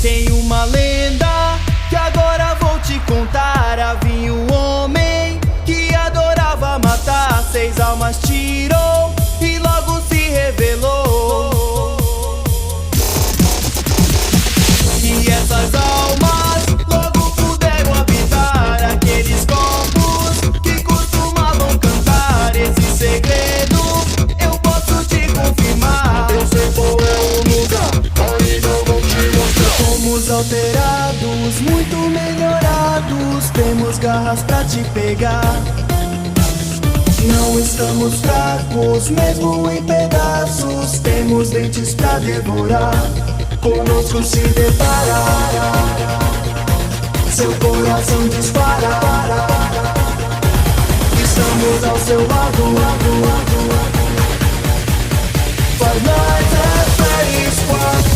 Tem uma lenda que agora vou te contar. Havia um homem que adorava matar. 6 almas tirou e logo se revelou que essas almas logo puderam habitar aqueles corpos que costumavam cantar. Esse segredo eu posso te confirmar. Eu sei qual é o lugar, ainda vou te mostrar. Fomos alterados, muito melhorados. Temos garras pra te pegar. Não estamos fracos, mesmo em pedaços. Temos dentes pra devorar. Conosco se deparar, seu coração dispara. Estamos ao seu lado. Five Nights at Freddy's Squad.